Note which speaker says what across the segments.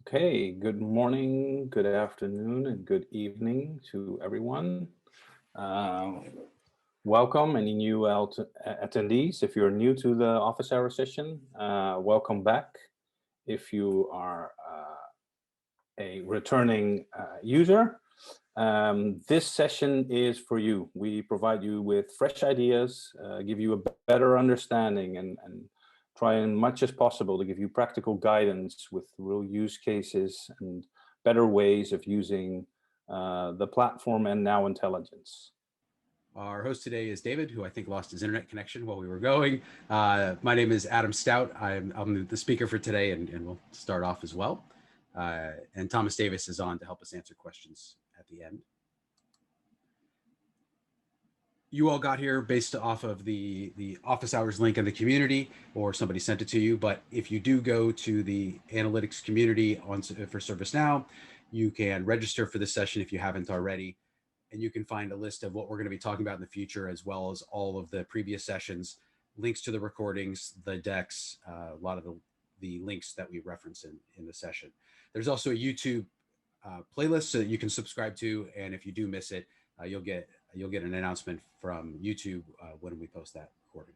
Speaker 1: Okay, good morning, good afternoon, and good evening to everyone. Uh, Welcome, any new attendees. If you're new to the office hour session, welcome back. If you are a returning user, this session is for you. We provide you with fresh ideas, give you a better understanding, and try as much as possible to give you practical guidance with real use cases and better ways of using the platform and Now Intelligence.
Speaker 2: Our host today is David, who I think lost his internet connection while we were going. My name is Adam Stout. I'm the speaker for today, and we'll start off as well. And Thomas Davis is on to help us answer questions at the end. You all got here based off of the office hours link in the community, or somebody sent it to you. But if you do go to the analytics community for ServiceNow, you can register for this session if you haven't already. And you can find a list of what we're going to be talking about in the future, as well as all of the previous sessions, links to the recordings, the decks, a lot of the links that we reference in the session. There's also a YouTube playlist so that you can subscribe to, and if you do miss it, you'll get an announcement from YouTube when we post that recording.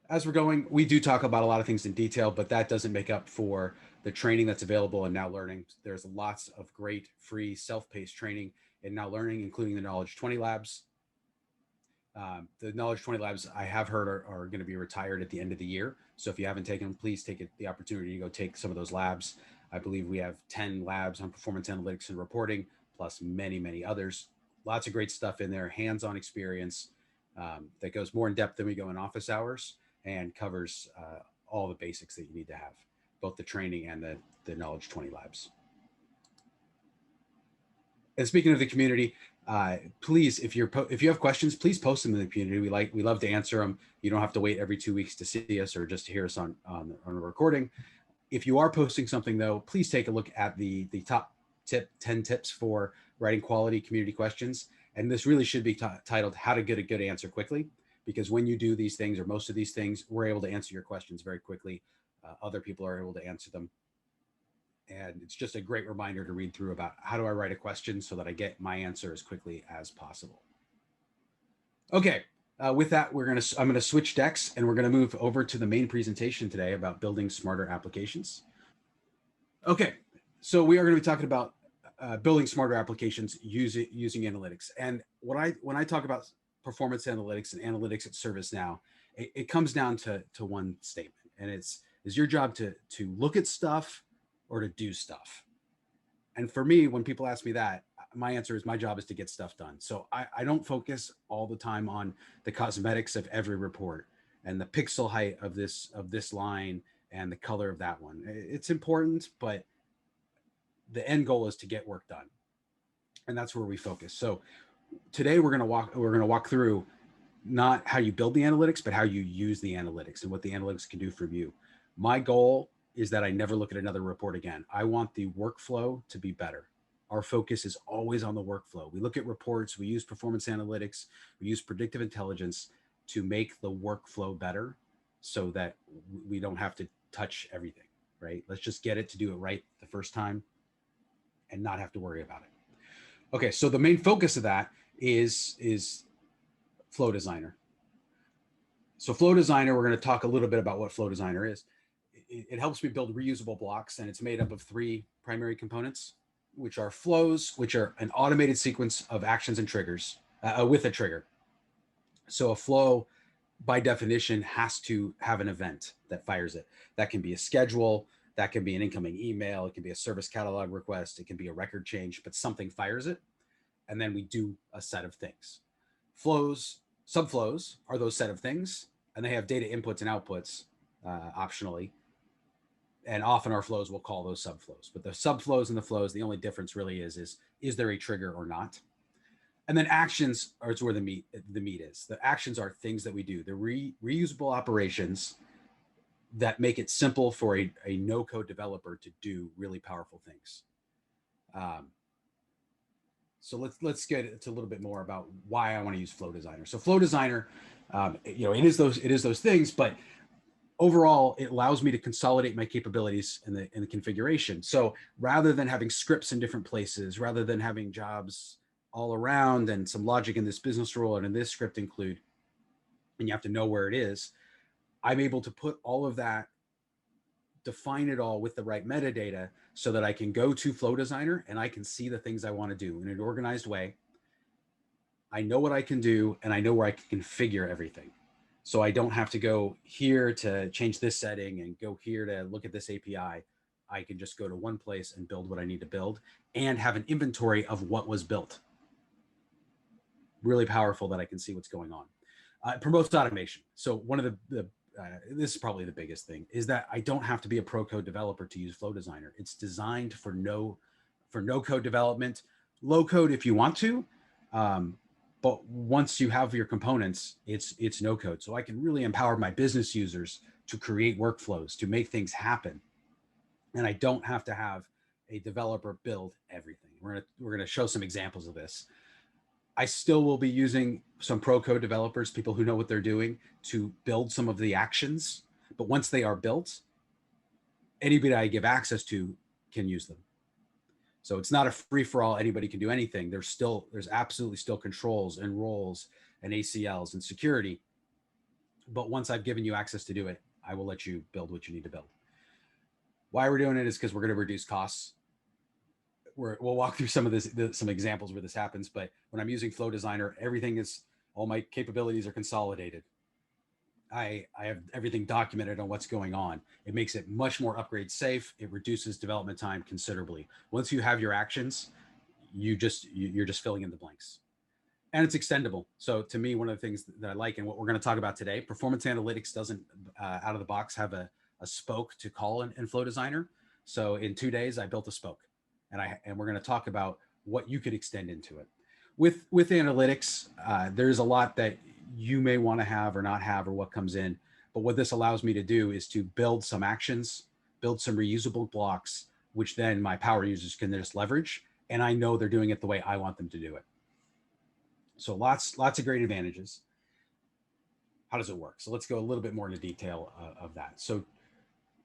Speaker 2: As we're going, we do talk about a lot of things in detail, but that doesn't make up for the training that's available in Now Learning. There's lots of great free self-paced training in Now Learning, including the Knowledge 20 Labs. The Knowledge 20 Labs, I have heard, are going to be retired at the end of the year. So if you haven't taken them, please take the opportunity to go take some of those labs. I believe we have 10 labs on performance analytics and reporting, plus many, many others. Lots of great stuff in there, hands-on experience that goes more in depth than we go in office hours, and covers all the basics that you need to have, both the training and the Knowledge 20 Labs. And speaking of the community, please, if you have questions, please post them in the community. We love to answer them. You don't have to wait every 2 weeks to see us or just to hear us on a recording. If you are posting something, though, please take a look at the top 10 tips for writing quality community questions. And this really should be titled "How to Get a Good Answer Quickly," because when you do these things, or most of these things, we're able to answer your questions very quickly. Other people are able to answer them. And it's just a great reminder to read through about how do I write a question so that I get my answer as quickly as possible. Okay, with that, I'm gonna switch decks, and we're gonna move over to the main presentation today about building smarter applications. Okay, so we are going to be talking about building smarter applications using analytics. And when I talk about performance analytics and analytics at ServiceNow, it comes down to one statement, and it's your job to look at stuff or to do stuff. And for me, when people ask me that, my answer is my job is to get stuff done. So I don't focus all the time on the cosmetics of every report and the pixel height of this line and the color of that one. It's important, but the end goal is to get work done. And that's where we focus. So today we're going to walk through not how you build the analytics, but how you use the analytics and what the analytics can do for you. My goal is that I never look at another report again. I want the workflow to be better. Our focus is always on the workflow. We look at reports, we use performance analytics, we use predictive intelligence to make the workflow better so that we don't have to touch everything, right? Let's just get it to do it right the first time and not have to worry about it. Okay, so the main focus of that is Flow Designer. So Flow Designer, we're going to talk a little bit about what Flow Designer is. It helps me build reusable blocks, and it's made up of 3 primary components, which are flows, which are an automated sequence of actions and triggers with a trigger. So a flow, by definition, has to have an event that fires it. That can be a schedule, that can be an incoming email, it can be a service catalog request, it can be a record change, but something fires it, and then we do a set of things. Flows, subflows are those set of things, and they have data inputs and outputs optionally. And often our flows will call those subflows. But the subflows and the flows, the only difference really is there a trigger or not? And then actions are where the meat is. The actions are things that we do. The reusable operations that make it simple for a no-code developer to do really powerful things. So let's get into a little bit more about why I want to use Flow Designer. So Flow Designer, it is those things, but overall, it allows me to consolidate my capabilities in the configuration. So rather than having scripts in different places, rather than having jobs all around and some logic in this business rule and in this script include, and you have to know where it is, I'm able to put all of that, define it all with the right metadata so that I can go to Flow Designer and I can see the things I want to do in an organized way. I know what I can do and I know where I can configure everything. So I don't have to go here to change this setting and go here to look at this API. I can just go to one place and build what I need to build and have an inventory of what was built. Really powerful that I can see what's going on. It promotes automation. So one of this is probably the biggest thing, is that I don't have to be a pro code developer to use Flow Designer. It's designed for no code development, low code if you want to. But once you have your components, it's no code. So I can really empower my business users to create workflows, to make things happen. And I don't have to have a developer build everything. We're gonna show some examples of this. I still will be using some pro code developers, people who know what they're doing, to build some of the actions. But once they are built, anybody I give access to can use them. So it's not a free for all. Anybody can do anything. There's absolutely still controls and roles and ACLs and security. But once I've given you access to do it, I will let you build what you need to build. Why we're doing it is because we're going to reduce costs. We'll walk through some of some examples where this happens. But when I'm using Flow Designer, all my capabilities are consolidated. I have everything documented on what's going on. It makes it much more upgrade safe. It reduces development time considerably. Once you have your actions, you're just filling in the blanks. And it's extendable. So to me, one of the things that I like and what we're going to talk about today, performance analytics doesn't out of the box have a spoke to call in Flow Designer. So in 2 days, I built a spoke, and we're going to talk about what you could extend into it. With analytics, there's a lot that you may want to have or not have, or what comes in. But what this allows me to do is to build some actions, build some reusable blocks, which then my power users can just leverage. And I know they're doing it the way I want them to do it. So lots of great advantages. How does it work? So let's go a little bit more into detail of that. So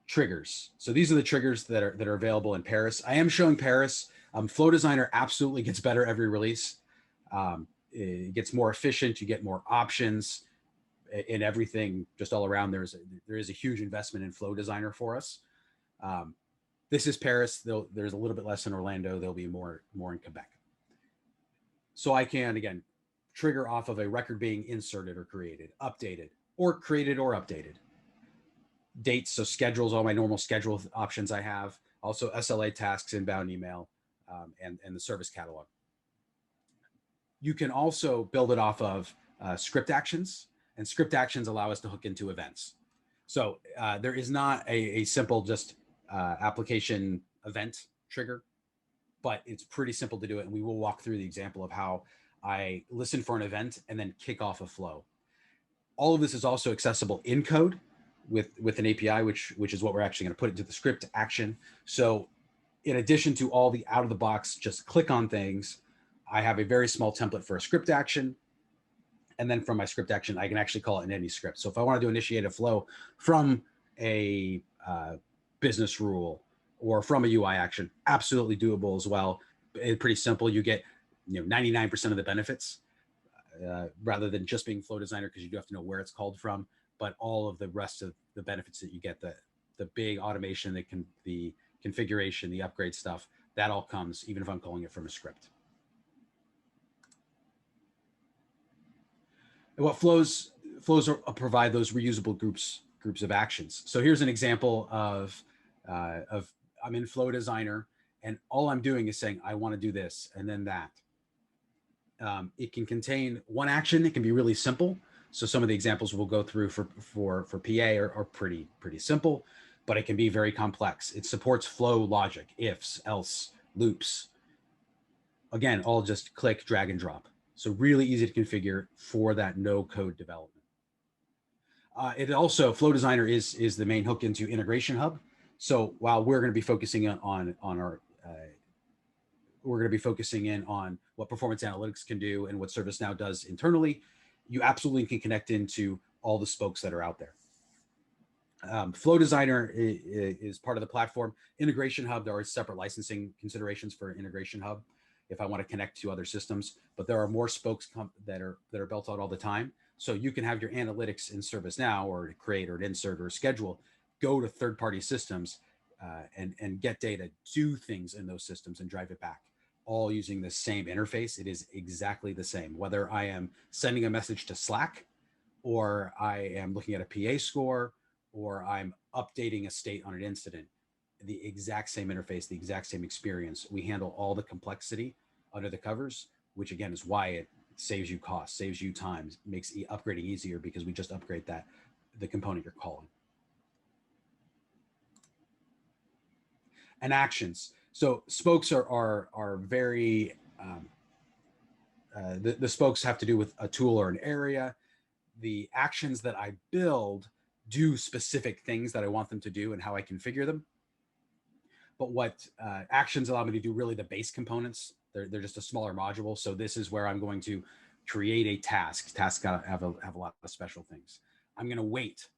Speaker 2: triggers. So these are the triggers that are available in Paris. I am showing Paris. Flow Designer absolutely gets better every release. It gets more efficient. You get more options in everything just all around. There is a huge investment in Flow Designer for us. This is Paris. There's a little bit less in Orlando. There'll be more in Quebec. So I can, again, trigger off of a record being inserted or created, updated, or created or updated. Dates, so schedules, all my normal schedule options I have. Also SLA tasks, inbound email, and the service catalog. You can also build it off of script actions, and script actions allow us to hook into events. So there is not a simple just application event trigger, but it's pretty simple to do it. And we will walk through the example of how I listen for an event and then kick off a flow. All of this is also accessible in code with an API, which is what we're actually going to put into the script action. So in addition to all the out of the box, just click on things, I have a very small template for a script action. And then from my script action, I can actually call it in any script. So if I wanted to initiate a flow from a business rule or from a UI action, absolutely doable as well. It's pretty simple. You get 99% of the benefits rather than just being Flow Designer, because you do have to know where it's called from, but all of the rest of the benefits that you get, the big automation, the configuration, the upgrade stuff, that all comes even if I'm calling it from a script. And what flows provide those reusable groups of actions. So here's an example of I'm in Flow Designer, and all I'm doing is saying I want to do this and then that. It can contain one action. It can be really simple. So some of the examples we'll go through for PA are pretty simple, but it can be very complex. It supports flow logic, ifs, else, loops. Again, all just click, drag, and drop. So really easy to configure for that no code development. It also, Flow Designer is the main hook into Integration Hub. So while we're going to be focusing on our we're going to be focusing in on what performance analytics can do and what ServiceNow does internally, you absolutely can connect into all the spokes that are out there. Flow Designer is part of the platform. Integration Hub, there are separate licensing considerations for Integration Hub if I want to connect to other systems, but there are more spokes that are built out all the time. So you can have your analytics in ServiceNow or create or insert or schedule, go to third-party systems and get data, do things in those systems and drive it back, all using the same interface. It is exactly the same. Whether I am sending a message to Slack, or I am looking at a PA score, or I'm updating a state on an incident, the exact same interface, the exact same experience. We handle all the complexity under the covers, which again is why it saves you cost, saves you time, makes upgrading easier because we just upgrade the component you're calling. And actions. So spokes are very, the spokes have to do with a tool or an area. The actions that I build do specific things that I want them to do and how I configure them. But what actions allow me to do, really the base components, they're just a smaller module. So this is where I'm going to create a task. Tasks gotta have a lot of special things. I'm going to wait,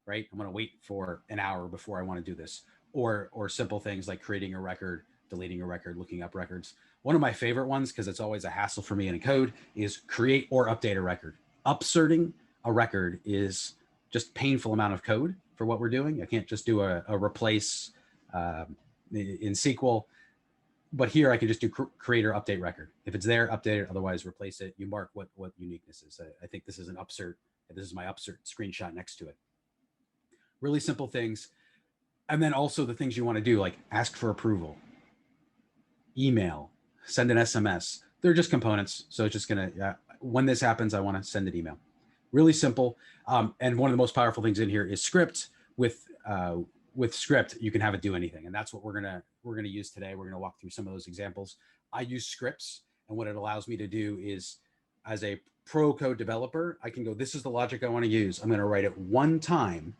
Speaker 2: right? I'm going to wait for an hour before I want to do this. Or simple things like creating a record, deleting a record, looking up records. One of my favorite ones, because it's always a hassle for me in a code, is create or update a record. Upserting a record is just painful amount of code for what we're doing. I can't just do a replace in SQL, but here I can just do create or update record. If it's there, update it. Otherwise, replace it. You mark what uniqueness is. I think this is an upsert. This is my upsert screenshot next to it. Really simple things. And then also the things you want to do, like ask for approval, email, send an SMS. They're just components. So it's just going to, when this happens, I want to send an email. Really simple. And one of the most powerful things in here is script. With script, you can have it do anything. And that's what we're gonna use today. We're gonna walk through some of those examples. I use scripts, and what it allows me to do is, as a pro code developer, I can go, this is the logic I want to use. I'm going to write it one time,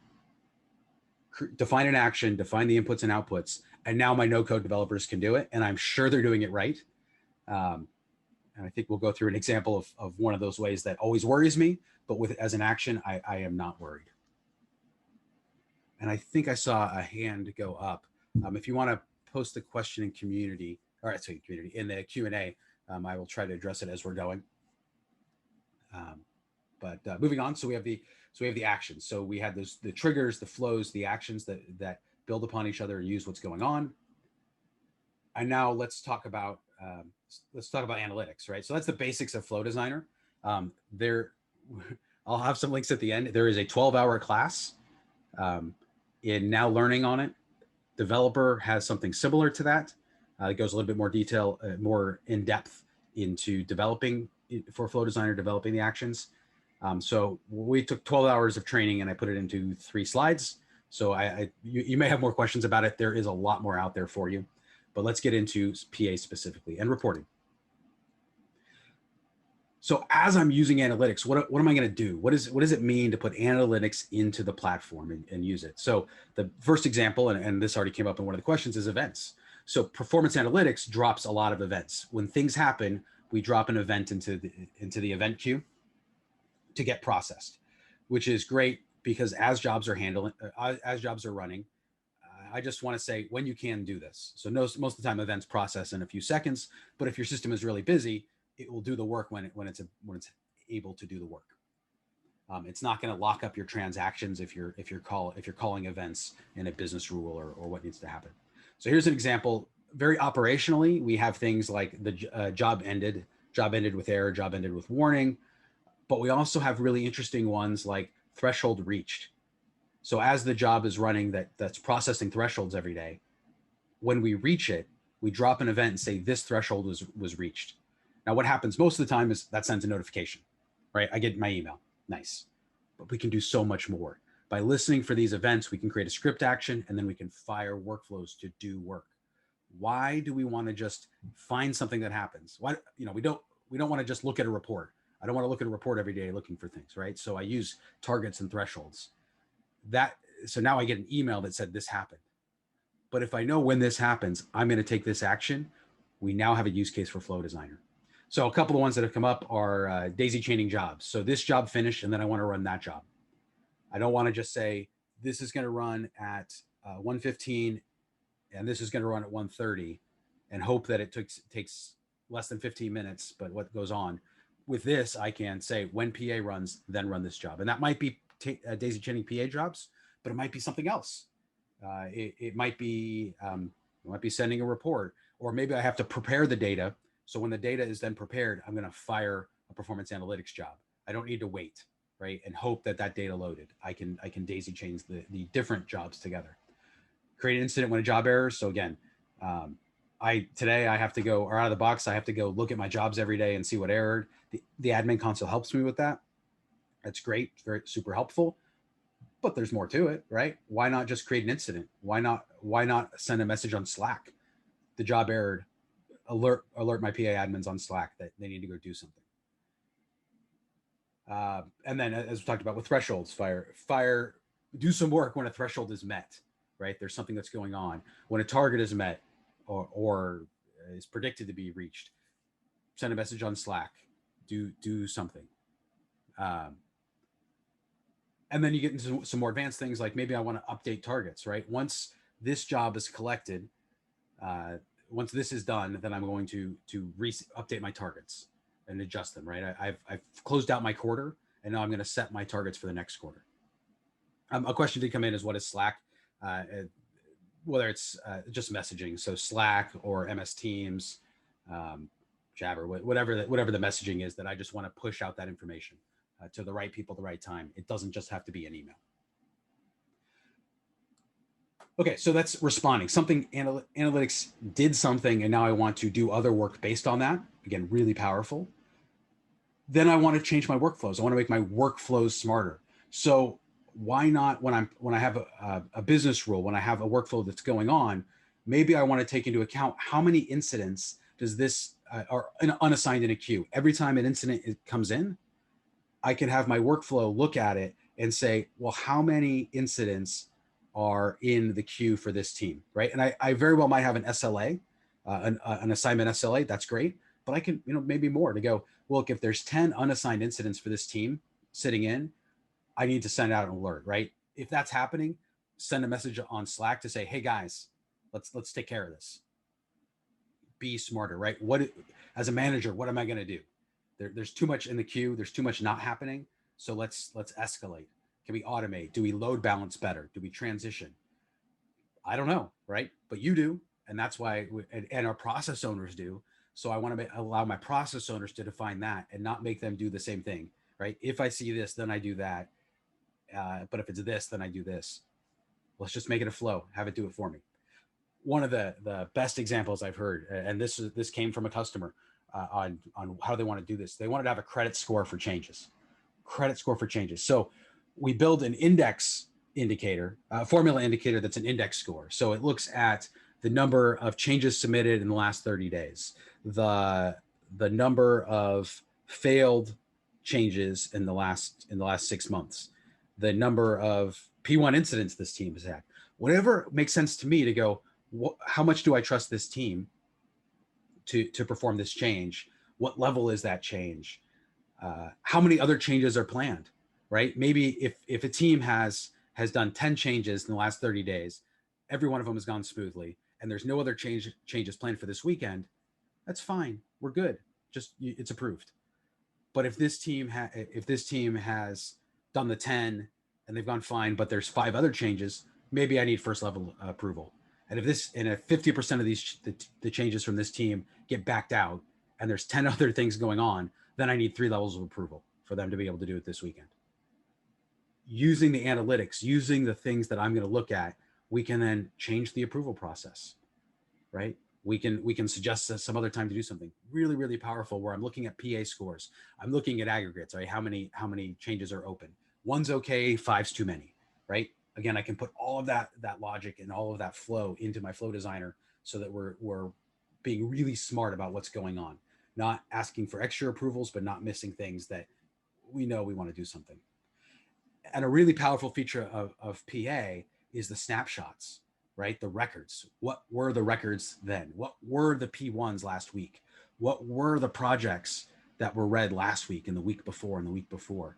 Speaker 2: define an action, define the inputs and outputs, and now my no code developers can do it. And I'm sure they're doing it right. And I think we'll go through an example of one of those ways that always worries me, but with as an action, I am not worried. And I think I saw a hand go up. If you want to post the question in community, or sorry, community in the Q&A, I will try to address it as we're going. But moving on, so we have the actions. So we had the triggers, the flows, the actions that build upon each other and use what's going on. And now let's talk about analytics, right? So that's the basics of Flow Designer. I'll have some links at the end. There is a 12-hour class in Now Learning on it. Developer has something similar to that. It goes a little bit more detail, more in depth into developing for Flow Designer, developing the actions. So we took 12 hours of training and I put it into 3 slides. So you may have more questions about it. There is a lot more out there for you, but let's get into PA specifically and reporting. So as I'm using analytics, what am I going to do? What does it mean to put analytics into the platform and use it? So the first example, and this already came up in one of the questions, is events. So performance analytics drops a lot of events. When things happen, we drop an event into the event queue to get processed, which is great because as jobs are running, I just want to say when you can do this. So most of the time events process in a few seconds, but if your system is really busy, it will do the work when it's able to do the work. It's not going to lock up your transactions if you're calling events in a business rule or what needs to happen. So here's an example. Very operationally, we have things like the job ended with error, job ended with warning, but we also have really interesting ones like threshold reached. So as the job is running that's processing thresholds every day, when we reach it, we drop an event and say this threshold was reached. Now, what happens most of the time is that sends a notification, right? I get my email. Nice. But we can do so much more. By listening for these events, we can create a script action and then we can fire workflows to do work. Why do we want to just find something that happens? Why, we don't want to just look at a report. I don't want to look at a report every day looking for things, right? So I use targets and thresholds. So now I get an email that said this happened. But if I know when this happens, I'm going to take this action. We now have a use case for Flow Designer. So a couple of ones that have come up are daisy chaining jobs. So this job finished and then I want to run that job. I don't want to just say this is going to run at 1:15, and this is going to run at 1:30, and hope that it takes less than 15 minutes. But what goes on with this, I can say when PA runs, then run this job, and that might be daisy chaining PA jobs, but it might be something else. It might be sending a report, or maybe I have to prepare the data. So when the data is then prepared, I'm going to fire a performance analytics job. I don't need to wait, right, and hope that data loaded. I can daisy chain the different jobs together. Create an incident when a job errors. So again, today I have to go, or out of the box, I have to go look at my jobs every day and see what errored. The admin console helps me with that. That's great, very super helpful. But there's more to it, right? Why not just create an incident? Why not send a message on Slack? The job errored. Alert my PA admins on Slack that they need to go do something. And then, as we talked about with thresholds, do some work when a threshold is met, right? There's something that's going on. When a target is met or is predicted to be reached, send a message on Slack. Do something. And then you get into some more advanced things, like maybe I want to update targets, right? Once this job is collected, once this is done, then I'm going to update my targets and adjust them, right? I've closed out my quarter, and now I'm going to set my targets for the next quarter. A question did come in is, what is Slack? Whether it's just messaging, so Slack or MS Teams, Jabber, whatever the messaging is, that I just want to push out that information to the right people at the right time. It doesn't just have to be an email. Okay, so that's responding. Something analytics did something, and now I want to do other work based on that. Again, really powerful. Then I want to change my workflows. I want to make my workflows smarter. So why not, when I have a business rule, when I have a workflow that's going on, maybe I want to take into account how many incidents does this are unassigned in a queue. Every time an incident comes in, I can have my workflow look at it and say, well, how many incidents are in the queue for this team, right? And I very well might have an SLA, an assignment SLA. That's great, but I can, maybe more to go, well, look, if there's 10 unassigned incidents for this team sitting in, I need to send out an alert, right? If that's happening, send a message on Slack to say, hey guys, let's take care of this. Be smarter, right? As a manager, what am I going to do? There's too much in the queue. There's too much not happening. So let's escalate. Can we automate? Do we load balance better? Do we transition? I don't know, right? But you do. And that's why, and our process owners do. So I want to allow my process owners to define that and not make them do the same thing, right? If I see this, then I do that. But if it's this, then I do this. Let's just make it a flow. Have it do it for me. One of the best examples I've heard, and this came from a customer on how they want to do this. They wanted to have a credit score for changes. So we build an index indicator, a formula indicator that's an index score. So it looks at the number of changes submitted in the last 30 days, the number of failed changes in the last 6 months, the number of P1 incidents this team has had. Whatever makes sense to me to go, how much do I trust this team to perform this change? What level is that change? How many other changes are planned, right? Maybe if a team has done 10 changes in the last 30 days, every one of them has gone smoothly, and there's no other changes planned for this weekend, that's fine. We're good. It's approved. But if this team has done the 10 and they've gone fine, but there's 5 other changes, maybe I need first level approval. And if 50% of the changes from this team get backed out and there's 10 other things going on, then I need 3 levels of approval for them to be able to do it this weekend. Using the analytics, using the things that I'm going to look at, we can then change the approval process, right? We can suggest some other time to do something really, really powerful, where I'm looking at PA scores. I'm looking at aggregates, right? How many changes are open? 1's okay, 5's too many, right? Again, I can put all of that logic and all of that flow into my flow designer so that we're being really smart about what's going on, not asking for extra approvals, but not missing things that we know we want to do something. And a really powerful feature of PA is the snapshots, right? The records. What were the records then? What were the P1s last week? What were the projects that were read last week and the week before and the week before?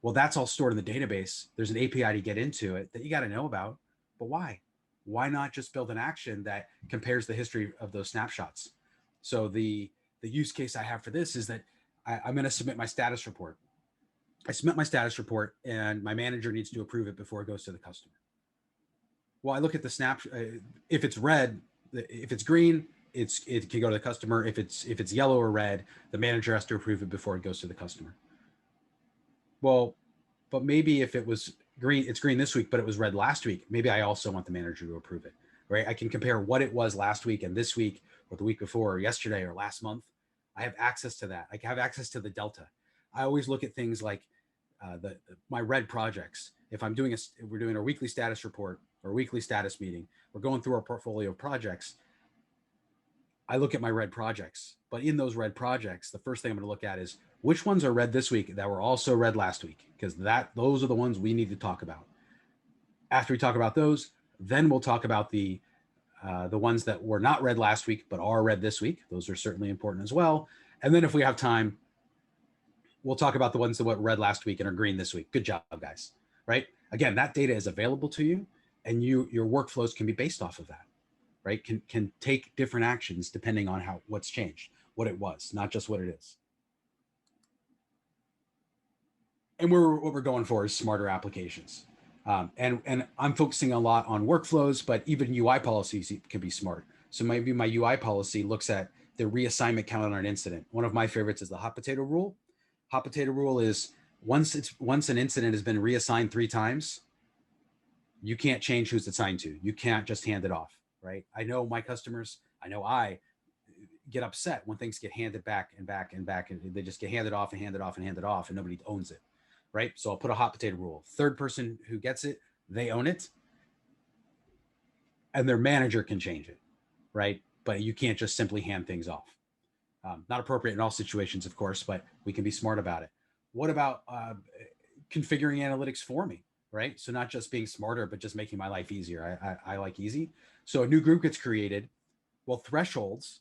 Speaker 2: Well, that's all stored in the database. There's an API to get into it that you got to know about. But why? Why not just build an action that compares the history of those snapshots? So the use case I have for this is that I'm going to submit my status report. I submit my status report, and my manager needs to approve it before it goes to the customer. Well, I look at the snapshot. If it's red, if it's green, it can go to the customer. If it's yellow or red, the manager has to approve it before it goes to the customer. Well, but maybe if it was green, it's green this week, but it was red last week. Maybe I also want the manager to approve it, right? I can compare what it was last week and this week, or the week before, or yesterday, or last month. I have access to that. I have access to the delta. I always look at things like my red projects. If we're doing a weekly status report or a weekly status meeting, we're going through our portfolio of projects. I look at my red projects, but in those red projects, the first thing I'm going to look at is which ones are red this week that were also red last week, because those are the ones we need to talk about. After we talk about those, then we'll talk about the ones that were not red last week but are red this week. Those are certainly important as well. And then if we have time, we'll talk about the ones that were red last week and are green this week. Good job, guys. Right? Again, that data is available to you, and your workflows can be based off of that. Right? Can take different actions depending on what's changed, what it was, not just what it is. And what we're going for is smarter applications. And I'm focusing a lot on workflows, but even UI policies can be smart. So maybe my UI policy looks at the reassignment count on an incident. One of my favorites is the hot potato rule. Hot potato rule is once an incident has been reassigned 3 times, you can't change who's assigned to. You can't just hand it off, right? I know my customers, I get upset when things get handed back and back and back, and they just get handed off and handed off and handed off, and nobody owns it, right? So I'll put a hot potato rule. Third person who gets it, they own it, and their manager can change it, right? But you can't just simply hand things off. Not appropriate in all situations, of course, but we can be smart about it. What about configuring analytics for me, right? So not just being smarter, but just making my life easier. I like easy. So a new group gets created. Well, thresholds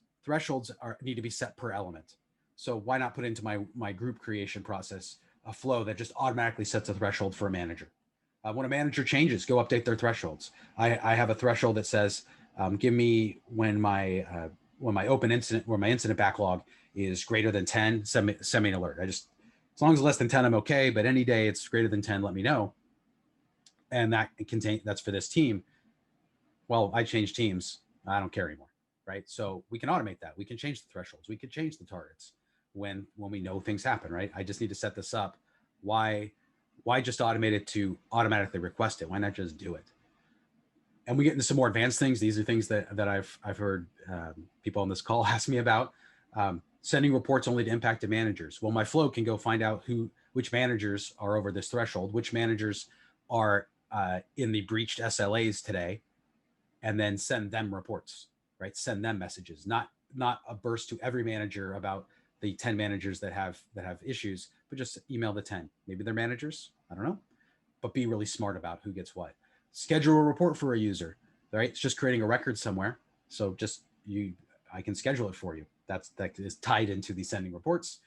Speaker 2: need to be set per element. So why not put into my group creation process a flow that just automatically sets a threshold for a manager? When a manager changes, go update their thresholds. I have a threshold that says, give me when my incident backlog is greater than 10, send me an alert. As long as it's less than 10, I'm okay. But any day it's greater than 10, let me know. And that's for this team. Well, I changed teams. I don't care anymore, right? So we can automate that. We can change the thresholds. We can change the targets when we know things happen, right? I just need to set this up. Why just automate it to automatically request it? Why not just do it? And we get into some more advanced things. These are things that I've heard people on this call ask me about. Sending reports only to impacted managers. Well, my flow can go find out which managers are over this threshold, which managers are in the breached SLAs today, and then send them reports, right? Send them messages, not a burst to every manager about the 10 managers that have issues, but just email the 10. Maybe they're managers, I don't know, but be really smart about who gets what. Schedule a report for a user, right? It's just creating a record somewhere. So I can schedule it for you. That is tied into the sending reports.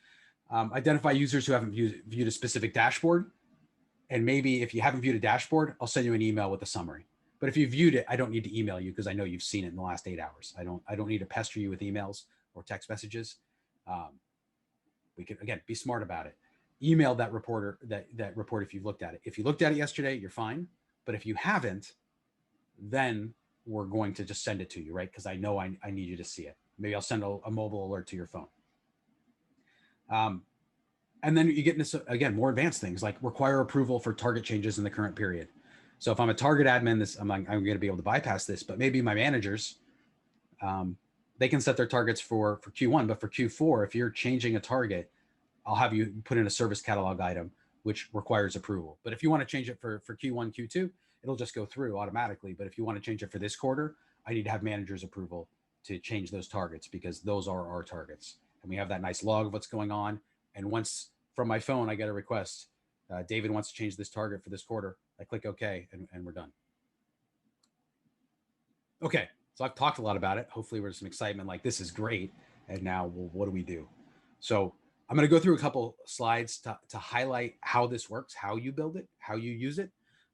Speaker 2: Identify users who haven't viewed a specific dashboard. And maybe if you haven't viewed a dashboard, I'll send you an email with a summary. But if you viewed it, I don't need to email you because I know you've seen it in the last 8 hours. I don't need to pester you with emails or text messages. We can, again, be smart about it. Email that report if you've looked at it. If you looked at it yesterday, you're fine. But if you haven't, then we're going to just send it to you, right? Because I know I need you to see it. Maybe I'll send a mobile alert to your phone. And then you get into, again, more advanced things like require approval for target changes in the current period. So if I'm a target admin, I'm going to be able to bypass this, but maybe my managers, they can set their targets for Q1, but for Q4, if you're changing a target, I'll have you put in a service catalog item, which requires approval. But if you want to change it for Q1, Q2, it'll just go through automatically. But if you want to change it for this quarter, I need to have managers approval to change those targets because those are our targets. And we have that nice log of what's going on. And once from my phone, I get a request, David wants to change this target for this quarter. I click OK, and we're done. Okay, so I've talked a lot about it. Hopefully there's some excitement like this is great. And now, well, what do we do? So I'm going to go through a couple slides to highlight how this works, how you build it, how you use it.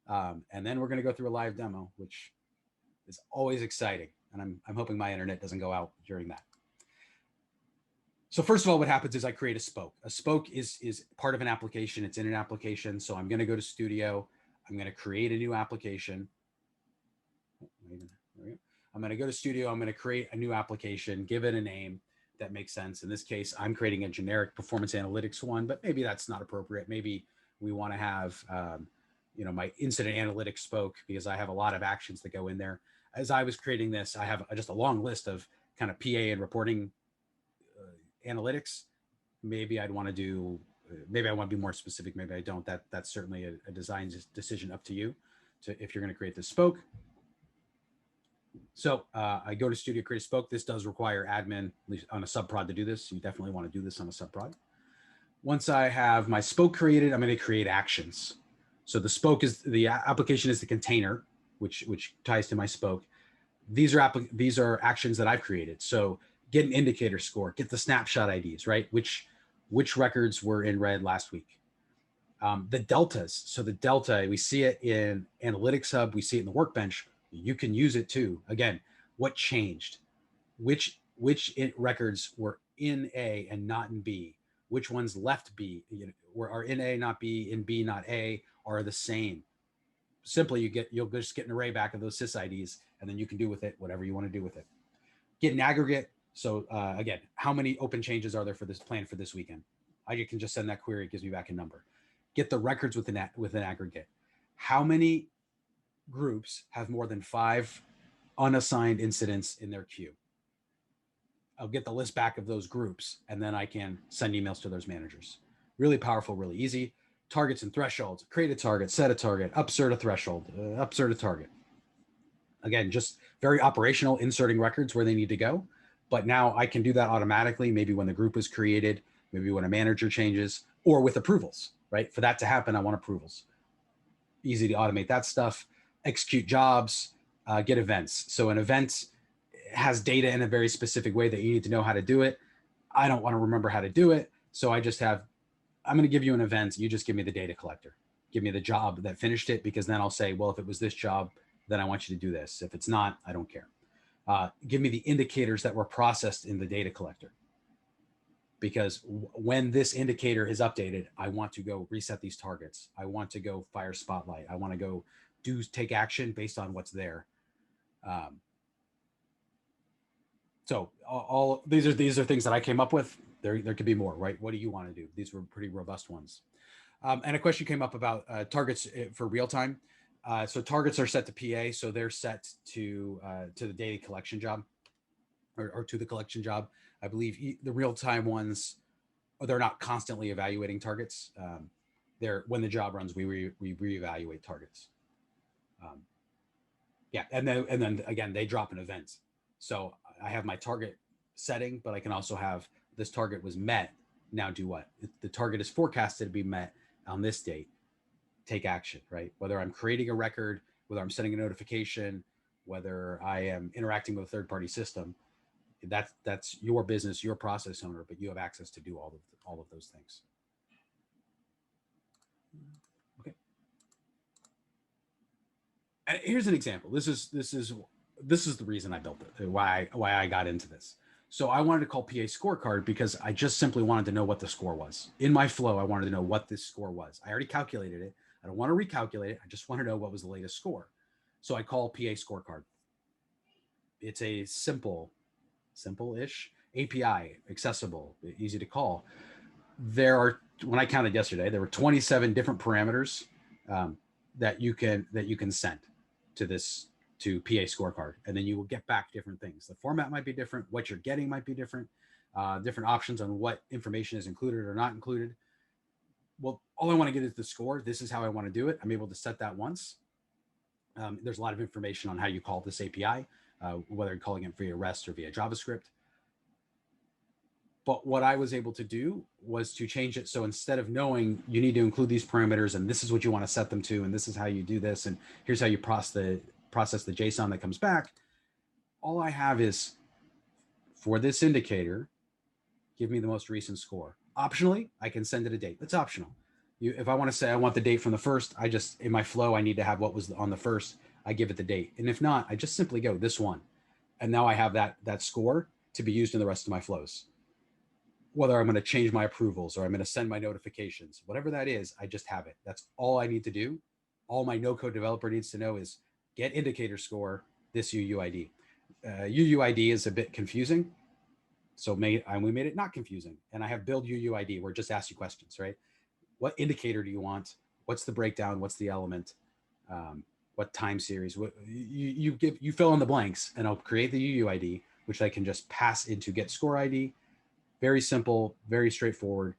Speaker 2: And then we're going to go through a live demo, which is always exciting. And I'm hoping my internet doesn't go out during that. So first of all, what happens is I create a spoke. A spoke is part of an application. It's in an application. So I'm going to go to Studio. I'm going to create a new application. I'm going to go to Studio. I'm going to create a new application, give it a name that makes sense. In this case, I'm creating a generic performance analytics one, but maybe that's not appropriate. Maybe we want to have, my incident analytics spoke, because I have a lot of actions that go in there. As I was creating this, I have just a long list of kind of PA and reporting analytics. Maybe I'd want to do, maybe I want to be more specific. Maybe I don't. That's certainly a design decision up to you if you're going to create this spoke. So I go to Studio, create a spoke. This does require admin, at least on a subprod, to do this. You definitely want to do this on a subprod. Once I have my spoke created, I'm going to create actions. So the spoke is the application is the container, which ties to my spoke. These are actions that I've created. So get an indicator score, get the snapshot IDs, right? Which records were in red last week. The deltas. So the delta, we see it in Analytics Hub, we see it in the Workbench. You can use it too. Again, what changed? Which records were in A and not in B? Which ones left B, are in A, not B, in B, not A, are the same. Simply, you'll just get an array back of those sys IDs, and then you can do with it whatever you want to do with it. Get an aggregate. So again, how many open changes are there for this plan for this weekend? I can just send that query. It gives me back a number. Get the records with an aggregate. How many groups have more than 5 unassigned incidents in their queue? I'll get the list back of those groups, and then I can send emails to those managers. Really powerful, really easy. Targets and thresholds. Create a target, set a target, upsert a threshold, upsert a target. Again, just very operational, inserting records where they need to go. But now I can do that automatically, maybe when the group is created, maybe when a manager changes, or with approvals, right? For that to happen, I want approvals. Easy to automate that stuff. Execute jobs, get events. So an event has data in a very specific way that you need to know how to do it. I don't want to remember how to do it. So I just have, I'm going to give you an event. You just give me the data collector. Give me the job that finished it, because then I'll say, well, if it was this job, then I want you to do this. If it's not, I don't care. Give me the indicators that were processed in the data collector. Because when this indicator is updated, I want to go reset these targets. I want to go fire spotlight. I want to go take action based on what's there. So all these are things that I came up with. There could be more, right? What do you want to do? These were pretty robust ones. And a question came up about targets for real time. So targets are set to PA, so they're set to the data collection job, or to the collection job. I believe the real time ones, they're not constantly evaluating targets. When the job runs, we reevaluate targets. Yeah, and then again, they drop an event. So I have my target setting, but I can also have this target was met. Now do what? The target is forecasted to be met on this date. Take action, right? Whether I'm creating a record, whether I'm sending a notification, whether I am interacting with a third-party system, that's your business, your process owner, but you have access to do all of those things. Okay. And here's an example. This is the reason I built it, why I got into this. So I wanted to call PA scorecard because I just simply wanted to know what the score was. In my flow, I wanted to know what this score was. I already calculated it. I don't want to recalculate it. I just want to know what was the latest score. So I call PA scorecard. It's a simple-ish API, accessible, easy to call. When I counted yesterday, there were 27 different parameters that you can send to PA scorecard, and then you will get back different things. The format might be different. What you're getting might be different. Different options on what information is included or not included. Well, all I want to get is the score. This is how I want to do it. I'm able to set that once. There's a lot of information on how you call this API, whether you're calling it via REST or via JavaScript. But what I was able to do was to change it. So instead of knowing you need to include these parameters and this is what you want to set them to, and this is how you do this, and here's how you process the JSON that comes back, all I have is, for this indicator, give me the most recent score. Optionally, I can send it a date. It's optional. If I want to say I want the date from the first, I just, in my flow, I need to have what was on the first. I give it the date. And if not, I just simply go this one. And now I have that score to be used in the rest of my flows. Whether I'm going to change my approvals or I'm going to send my notifications, whatever that is, I just have it. That's all I need to do. All my no code developer needs to know is get indicator score, this UUID. UUID is a bit confusing. So we made it not confusing. And I have build UUID where it just asks you questions, right? What indicator do you want? What's the breakdown? What's the element? What time series? You fill in the blanks, and I'll create the UUID, which I can just pass into get score ID. Very simple, very straightforward,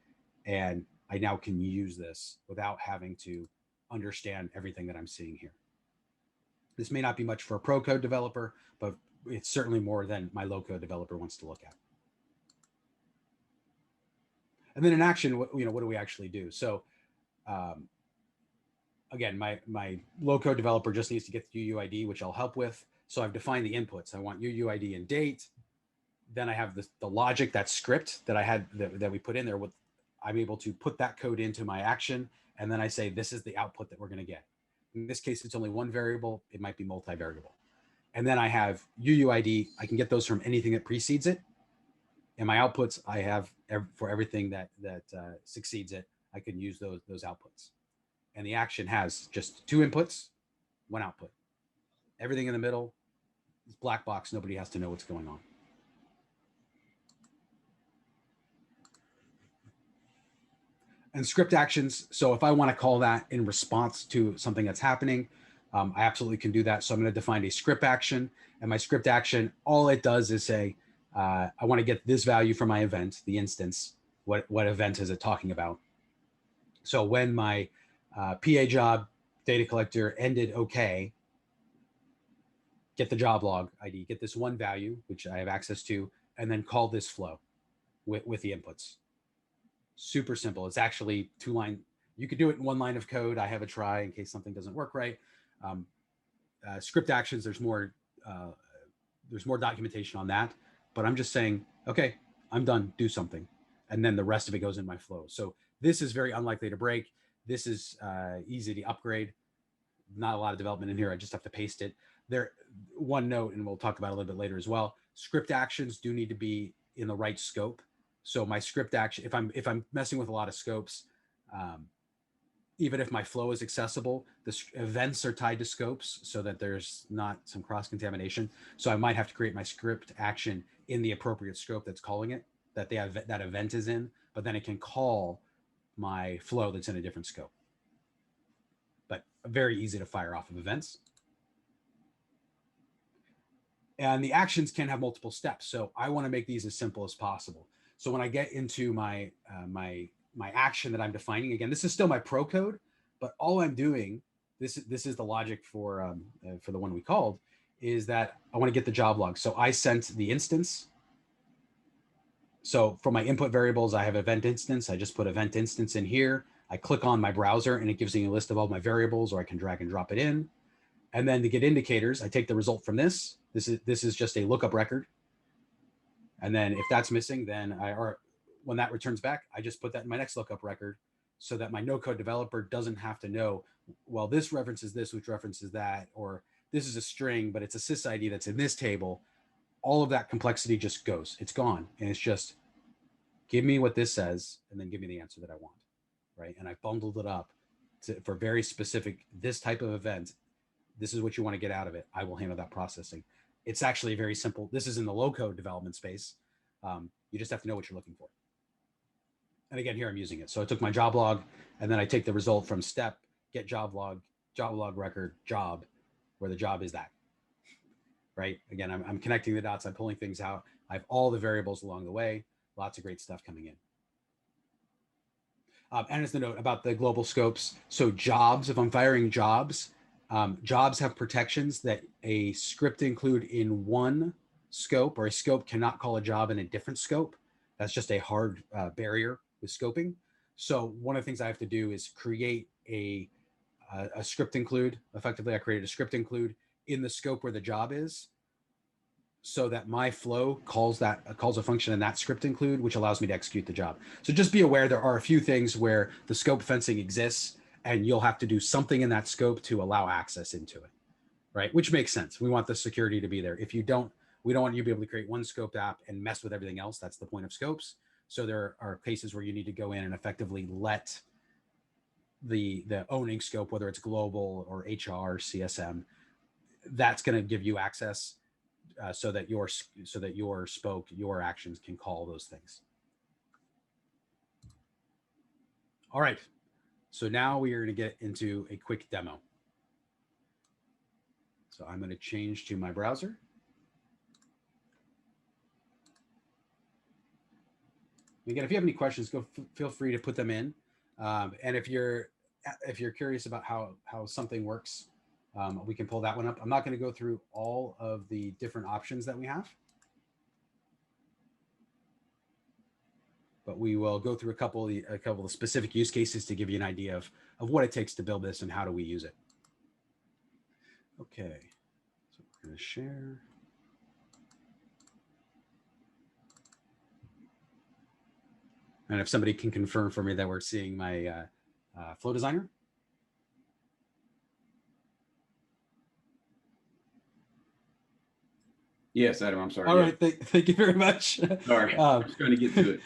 Speaker 2: and I now can use this without having to understand everything that I'm seeing here. This may not be much for a pro code developer, but it's certainly more than my low code developer wants to look at. And then in action, what do we actually do? So again, my low code developer just needs to get the UUID, which I'll help with. So I've defined the inputs. I want UUID and date. Then I have the logic, that script that I had that we put in there. I'm able to put that code into my action. And then I say, this is the output that we're going to get. In this case, it's only one variable. It might be multi-variable. And then I have UUID. I can get those from anything that precedes it. And my outputs, I have for everything that succeeds it, I can use those outputs. And the action has just two inputs, one output. Everything in the middle is black box. Nobody has to know what's going on. And script actions. So if I want to call that in response to something that's happening, I absolutely can do that. So I'm going to define a script action. And my script action, all it does is say, I want to get this value from my event, the instance. What event is it talking about? So when my PA job data collector ended okay, get the job log ID, get this one value, which I have access to, and then call this flow with the inputs. Super simple. It's actually 2 line. You could do it in 1 line of code. I have a try in case something doesn't work right. Script actions, there's more documentation on that, but I'm just saying, okay, I'm done, do something. And then the rest of it goes in my flow. So this is very unlikely to break. This is easy to upgrade. Not a lot of development in here. I just have to paste it. One note, and we'll talk about it a little bit later as well. Script actions do need to be in the right scope. So my script action, if I'm messing with a lot of scopes, even if my flow is accessible, the events are tied to scopes so that there's not some cross contamination. So I might have to create my script action in the appropriate scope that's calling it, that that event is in, but then it can call my flow that's in a different scope. But very easy to fire off of events. And the actions can have multiple steps. So I want to make these as simple as possible. So when I get into my action that I'm defining, again, this is still my pro code, but all I'm doing, this is the logic for the one we called, is that I want to get the job log. So I sent the instance. So for my input variables, I have event instance. I just put event instance in here. I click on my browser and it gives me a list of all my variables, or I can drag and drop it in. And then to get indicators, I take the result from this. This is just a lookup record. And then if that's missing, then when that returns back, I just put that in my next lookup record so that my no-code developer doesn't have to know, well, this references this, which references that, or this is a string, but it's a sys ID that's in this table. All of that complexity just goes. It's gone. And it's just, give me what this says, and then give me the answer that I want, right? And I bundled it up for very specific, this type of event. This is what you want to get out of it. I will handle that processing. It's actually very simple. This is in the low-code development space. You just have to know what you're looking for. And again, here I'm using it. So I took my job log, and then I take the result from step, get job log record, job, where the job is that, right? Again, I'm connecting the dots. I'm pulling things out. I have all the variables along the way. Lots of great stuff coming in. And as the note about the global scopes, so jobs, if I'm firing jobs, jobs have protections that a script include in one scope, or a scope cannot call a job in a different scope. That's just a hard barrier with scoping. So one of the things I have to do is create a script include. Effectively, I created a script include in the scope where the job is. so that my flow calls a function in that script include, which allows me to execute the job. So just be aware there are a few things where the scope fencing exists, and you'll have to do something in that scope to allow access into it, right? Which makes sense. We want the security to be there. If you don't, we don't want you to be able to create one scope app and mess with everything else. That's the point of scopes. So there are cases where you need to go in and effectively let the owning scope, whether it's global or HR, CSM, that's going to give you access so that your spoke, your actions can call those things. All right. So now we are going to get into a quick demo. So I'm going to change to my browser. Again, if you have any questions, feel free to put them in. And if you're curious about how something works, we can pull that one up. I'm not going to go through all of the different options that we have, but we will go through a couple of specific use cases to give you an idea of what it takes to build this and how do we use it. Okay, so we're going to share. And if somebody can confirm for me that we're seeing my flow designer.
Speaker 3: Yes, Adam, I'm sorry.
Speaker 2: All right, thank you very much.
Speaker 3: Sorry, I'm just trying to get to it.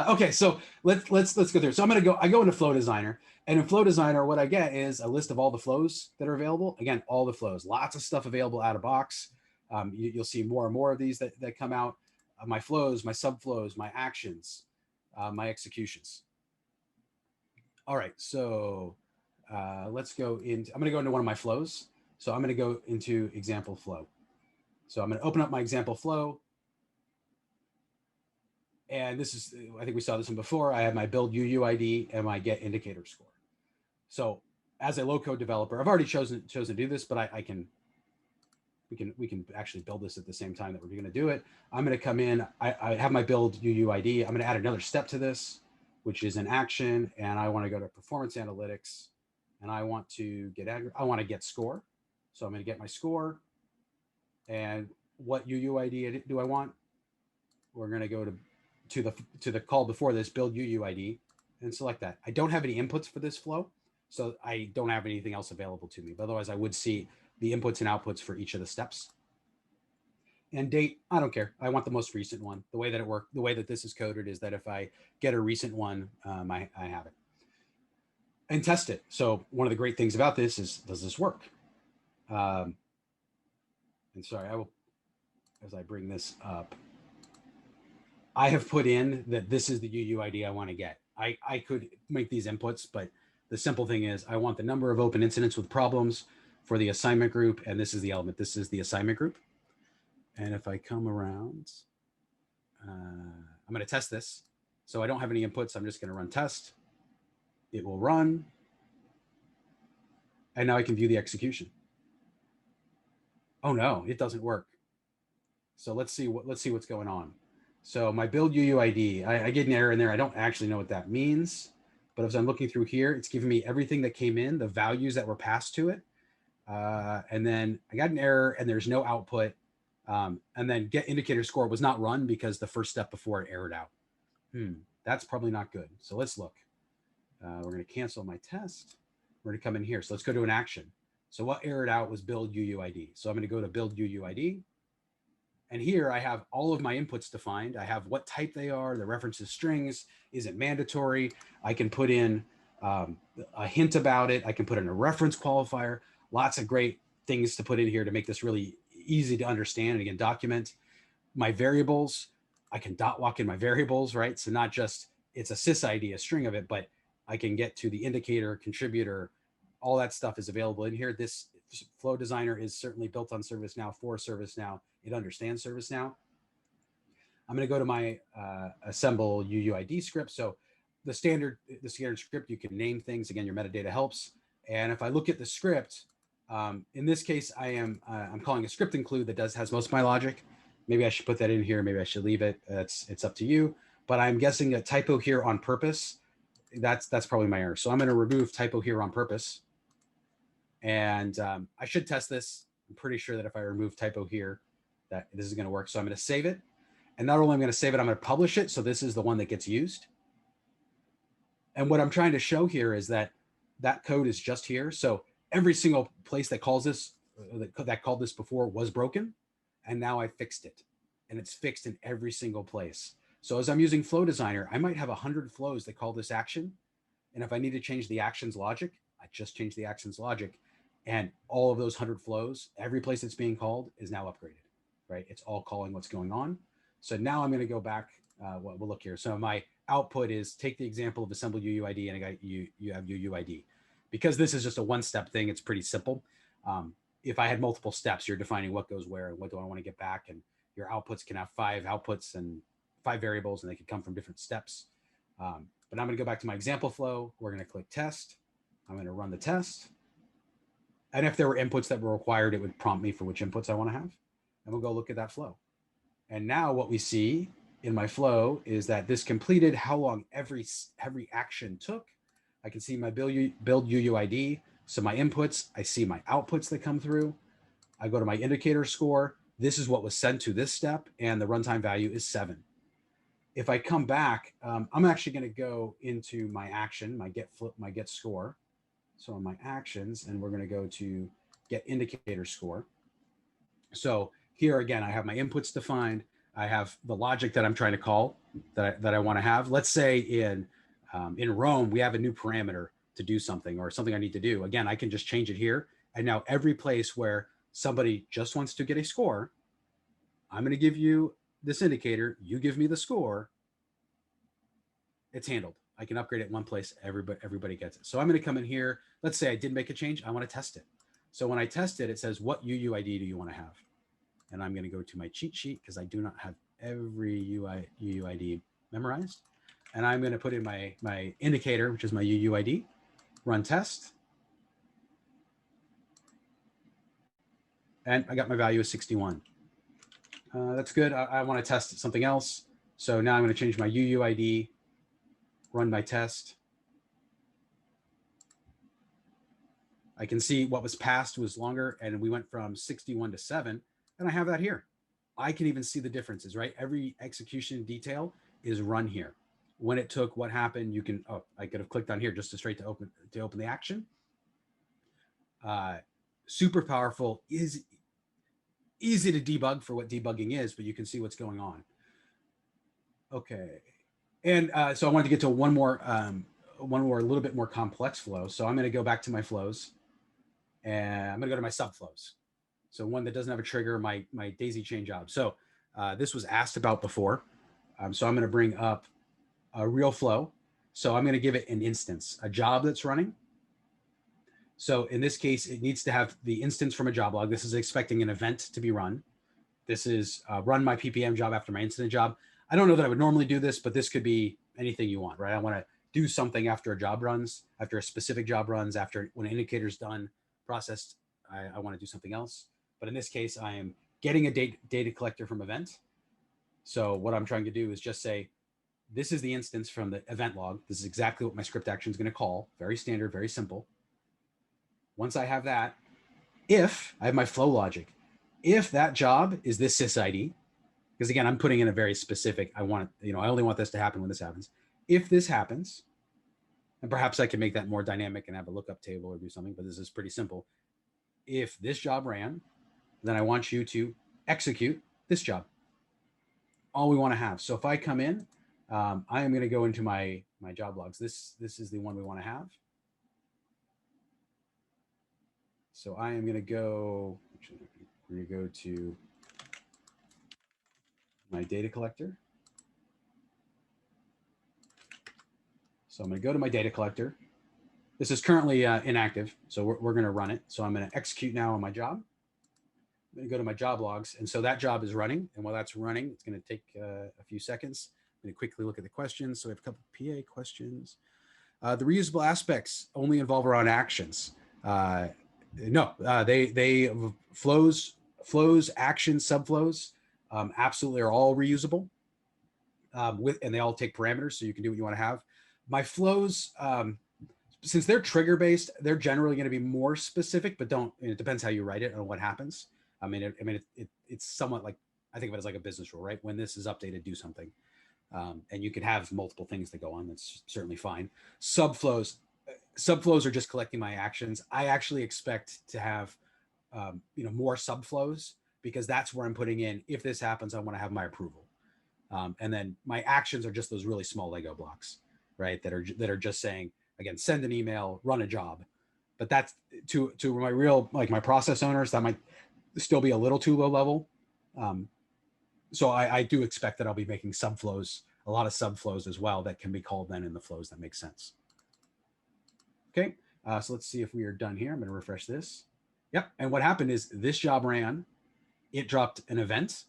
Speaker 2: Okay, so let's go through. So I go into Flow Designer, and in Flow Designer, what I get is a list of all the flows that are available. Again, all the flows, lots of stuff available out of box. You'll see more and more of these that come out. My flows, my subflows, my actions, my executions. All right, so let's go into. I'm going to go into one of my flows. So I'm going to go into example flow. So I'm going to open up my example flow. And this is, I think we saw this one before. I have my build UUID and my get indicator score. So as a low code developer, I've already chosen to do this, but we can actually build this at the same time that we're going to do it. I'm going to come in. I have my build UUID. I'm going to add another step to this, which is an action. And I want to go to performance analytics, and I want to get score. So I'm going to get my score. And what UUID do I want? We're going to go to the call before this, build UUID, and select that. I don't have any inputs for this flow, so I don't have anything else available to me. But otherwise, I would see the inputs and outputs for each of the steps. And date, I don't care. I want the most recent one. The way that it works, the way that this is coded is that if I get a recent one, I have it. And test it. So one of the great things about this is, does this work? And sorry, I will, as I bring this up, I have put in that this is the UUID I want to get. I could make these inputs, but the simple thing is I want the number of open incidents with problems for the assignment group, and this is the element. This is the assignment group. And if I come around, I'm going to test this. So I don't have any inputs. I'm just going to run test. It will run. And now I can view the execution. Oh no, it doesn't work. So let's see what's going on. So my build UUID, I get an error in there. I don't actually know what that means, but as I'm looking through here, it's giving me everything that came in, the values that were passed to it. And then I got an error and there's no output. And then get indicator score was not run because the first step before it errored out. That's probably not good. So let's look. We're going to cancel my test. We're going to come in here. So let's go to an action. So what errored out was build UUID. So I'm going to go to build UUID. And here I have all of my inputs defined. I have what type they are, the references strings. Is it mandatory? I can put in a hint about it. I can put in a reference qualifier. Lots of great things to put in here to make this really easy to understand and again, document. My variables, I can dot walk in my variables, right? So not just it's a sys ID, a string of it, but I can get to the indicator, contributor, all that stuff is available in here. This Flow Designer is certainly built on ServiceNow for ServiceNow. It understands ServiceNow. I'm going to go to my assemble UUID script. So the standard script, you can name things. Again, your metadata helps. And if I look at the script, in this case, I'm calling a script include that has most of my logic. Maybe I should put that in here. Maybe I should leave it. It's up to you. But I'm guessing a typo here on purpose. That's probably my error. So I'm going to remove typo here on purpose. And I should test this. I'm pretty sure that if I remove typo here, that this is going to work. So I'm going to save it. And not only am I going to save it, I'm going to publish it. So this is the one that gets used. And what I'm trying to show here is that that code is just here. So every single place that calls this, that called this before was broken. And now I fixed it. And it's fixed in every single place. So as I'm using Flow Designer, I might have 100 flows that call this action. And if I need to change the actions logic, I just change the actions logic. And all of those 100 flows, every place it's being called is now upgraded, right? It's all calling what's going on. So now I'm going to go back. We'll look here. So my output is take the example of assemble UUID, and I got you have UUID. Because this is just a one-step thing, it's pretty simple. If I had multiple steps, you're defining what goes where and what do I want to get back. And your outputs can have 5 outputs and 5 variables, and they could come from different steps. But I'm going to go back to my example flow. We're going to click test. I'm going to run the test. And if there were inputs that were required, it would prompt me for which inputs I want to have. And we'll go look at that flow. And now what we see in my flow is that this completed how long every action took. I can see my build UUID. So my inputs, I see my outputs that come through. I go to my indicator score. This is what was sent to this step, and the runtime value is 7. If I come back, I'm actually going to go into my action, my get score. So on my actions, and we're going to go to get indicator score. So here again, I have my inputs defined. I have the logic that I'm trying to call that I want to have. Let's say in Rome, we have a new parameter to do something or something I need to do. Again, I can just change it here. And now every place where somebody just wants to get a score, I'm going to give you this indicator. You give me the score. It's handled. I can upgrade it in one place. Everybody gets it. So I'm going to come in here. Let's say I did make a change. I want to test it. So when I test it, it says, what UUID do you want to have? And I'm going to go to my cheat sheet because I do not have every UUID memorized. And I'm going to put in my indicator, which is my UUID, run test. And I got my value of 61. That's good. I want to test something else. So now I'm going to change my UUID, run my test. I can see what was passed was longer, and we went from 61 to 7, and I have that here. I can even see the differences, right? Every execution detail is run here. When it took, what happened, you can, I could have clicked on here just to open the action. Super powerful, is easy to debug for what debugging is, but you can see what's going on. Okay. And so I wanted to get to one more a little bit more complex flow. So I'm going to go back to my flows, and I'm going to go to my subflows. So one that doesn't have a trigger, my daisy chain job. So this was asked about before. So I'm going to bring up a real flow. So I'm going to give it an instance, a job that's running. So in this case, it needs to have the instance from a job log. This is expecting an event to be run. This is run my PPM job after my incident job. I don't know that I would normally do this, but this could be anything you want, right? I want to do something after a job runs, after a specific job runs, after when an indicator's done, processed, I want to do something else. But in this case, I am getting a data collector from event. So what I'm trying to do is just say, this is the instance from the event log. This is exactly what my script action is going to call. Very standard, very simple. Once I have that, if I have my flow logic, if that job is this sysid, because again, I'm putting in a very specific, I only want this to happen when this happens. If this happens, and perhaps I can make that more dynamic and have a lookup table or do something, but this is pretty simple. If this job ran, then I want you to execute this job. All we want to have. So if I come in, I am going to go into my job logs. This is the one we want to have. So I am going to go, we're going to go to my data collector. So I'm going to go to my data collector. This is currently inactive, so we're going to run it. So I'm going to execute now on my job. I'm going to go to my job logs. And so that job is running. And while that's running, it's going to take a few seconds. I'm going to quickly look at the questions. So we have a couple of PA questions. The reusable aspects only involve around actions. No, they flows, actions, subflows, absolutely are all reusable. And they all take parameters, so you can do what you want to have. My flows, since they're trigger based, they're generally going to be more specific, but it depends how you write it and what happens. It's somewhat like, I think of it as like a business rule, right? When this is updated, do something. And you can have multiple things that go on. That's certainly fine. Subflows are just collecting my actions. I actually expect to have, more subflows, because that's where I'm putting in, if this happens, I want to have my approval. And then my actions are just those really small Lego blocks, right? That are just saying, again, send an email, run a job. But that's to my real, like my process owners, that might still be a little too low level. So I do expect that I'll be making subflows, a lot of subflows as well, that can be called then in the flows that make sense. Okay, so let's see if we are done here. I'm going to refresh this. Yep, and what happened is this job ran, it dropped an event,